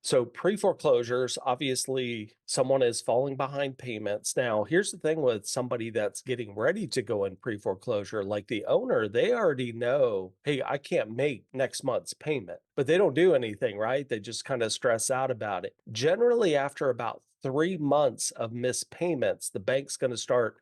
So pre-foreclosures, obviously someone is falling behind payments. Now, here's the thing with somebody that's getting ready to go in pre-foreclosure, like the owner, they already know, hey, I can't make next month's payment, but they don't do anything, right? They just kind of stress out about it. Generally, after about 3 months of missed payments, the bank's going to start,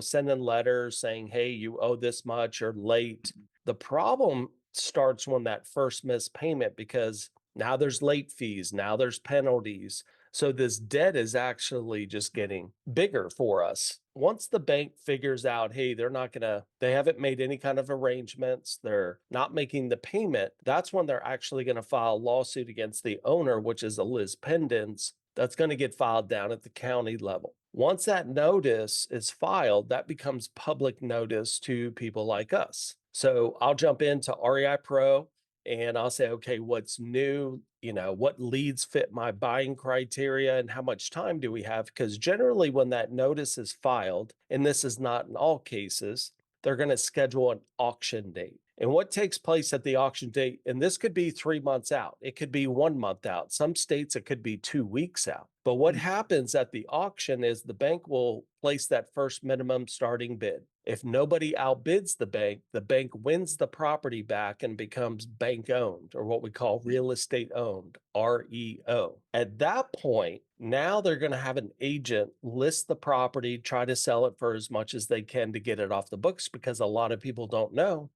sending letters saying, hey, you owe this much or late. The problem starts when that first missed payment because now there's late fees, now there's penalties. So this debt is actually just getting bigger for us. Once the bank figures out, hey, they haven't made any kind of arrangements, they're not making the payment, that's when they're actually going to file a lawsuit against the owner, which is a lis pendens that's going to get filed down at the county level. Once that notice is filed, that becomes public notice to people like us. So I'll jump into REIPro and I'll say, okay, what's new? What leads fit my buying criteria and how much time do we have? Because generally, when that notice is filed, and this is not in all cases, they're going to schedule an auction date. And what takes place at the auction date, and this could be 3 months out, it could be 1 month out. Some states, it could be 2 weeks out. But what happens at the auction is the bank will place that first minimum starting bid. If nobody outbids the bank wins the property back and becomes bank owned, or what we call real estate owned, REO. At that point, now they're going to have an agent list the property, try to sell it for as much as they can to get it off the books, because a lot of people don't know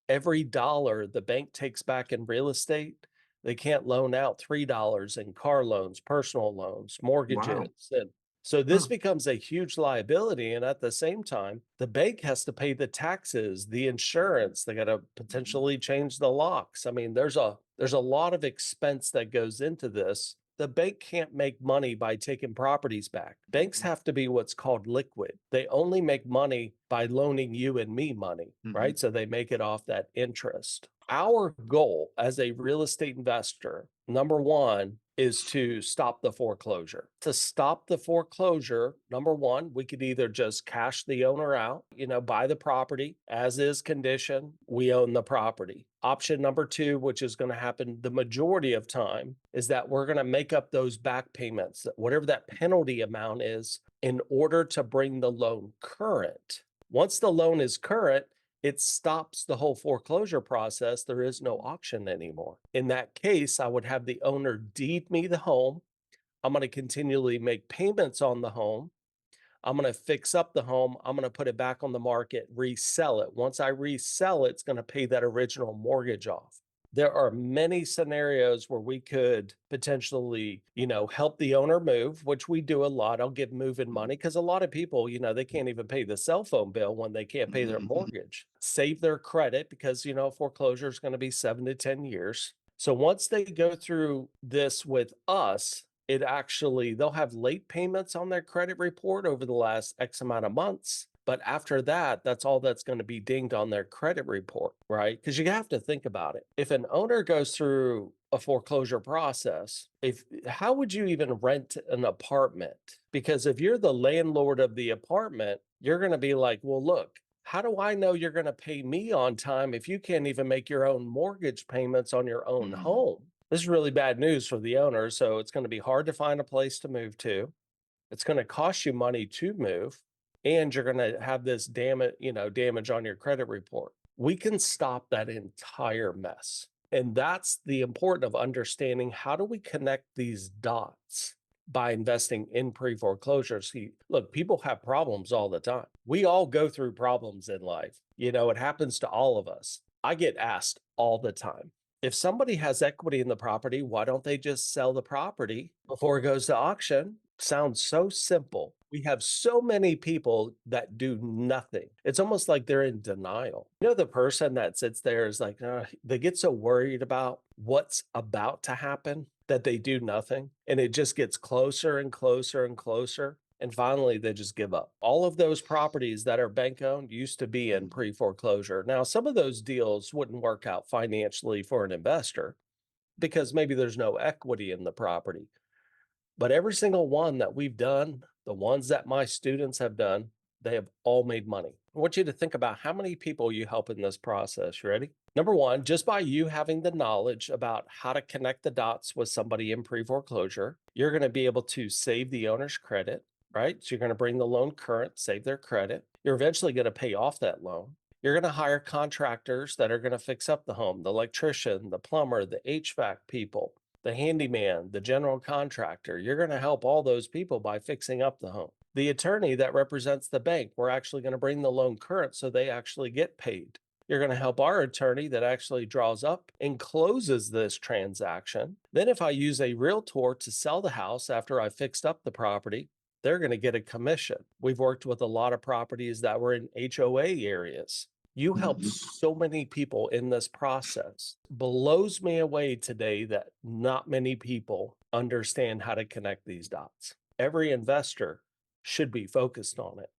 every dollar the bank takes back in real estate, they can't loan out $3 in car loans, personal loans, Wow. mortgages. And so this Huh. becomes a huge liability. And at the same time, the bank has to pay the taxes, the insurance, they got to potentially change the locks. I mean, there's a lot of expense that goes into this. The bank can't make money by taking properties back. Banks have to be what's called liquid. They only make money by loaning you and me money, Mhm. right? So they make it off that interest. Our goal as a real estate investor, number one, is to stop the foreclosure. To stop the foreclosure, number one, we could either just cash the owner out, buy the property as is condition, we own the property. Option number two, which is going to happen the majority of time, is that we're going to make up those back payments, whatever that penalty amount is, in order to bring the loan current. Once the loan is current, it stops the whole foreclosure process. There is no auction anymore. In that case, I would have the owner deed me the home. I'm going to continually make payments on the home. I'm going to fix up the home. I'm going to put it back on the market, resell it. Once I resell it, it's going to pay that original mortgage off. There are many scenarios where we could potentially, help the owner move, which we do a lot. I'll give moving money because a lot of people, they can't even pay the cell phone bill when they can't pay their mortgage. Save their credit because, foreclosure is going to be 7 to 10 years. So once they go through this with us, they'll have late payments on their credit report over the last X amount of months. But after that, that's all that's going to be dinged on their credit report, right? Because you have to think about it. If an owner goes through a foreclosure process, how would you even rent an apartment? Because if you're the landlord of the apartment, you're going to be like, well, look, how do I know you're going to pay me on time if you can't even make your own mortgage payments on your own Mhm. home? This is really bad news for the owner. So it's going to be hard to find a place to move to. It's going to cost you money to move, and you're going to have this damage on your credit report. We can stop that entire mess. And that's the important of understanding, how do we connect these dots by investing in pre-foreclosure. See, look, people have problems all the time. We all go through problems in life. It happens to all of us. I get asked all the time, if somebody has equity in the property, why don't they just sell the property before it goes to auction? Sounds so simple. We have so many people that do nothing. It's almost like they're in denial. The person that sits there is like, they get so worried about what's about to happen that they do nothing. And it just gets closer and closer and closer. And finally, they just give up. All of those properties that are bank owned used to be in pre foreclosure. Now, some of those deals wouldn't work out financially for an investor because maybe there's no equity in the property. But every single one that we've done, the ones that my students have done, they have all made money. I want you to think about how many people you help in this process. You ready? Number one, just by you having the knowledge about how to connect the dots with somebody in pre foreclosure, you're going to be able to save the owner's credit, right? So you're going to bring the loan current, save their credit. You're eventually going to pay off that loan. You're going to hire contractors that are going to fix up the home, the electrician, the plumber, the HVAC people, the handyman, the general contractor. You're going to help all those people by fixing up the home. The attorney that represents the bank, we're actually going to bring the loan current so they actually get paid. You're going to help our attorney that actually draws up and closes this transaction. Then, if I use a realtor to sell the house after I fixed up the property, they're going to get a commission. We've worked with a lot of properties that were in HOA areas. You helped Mhm. so many people in this process. Blows me away today that not many people understand how to connect these dots. Every investor should be focused on it.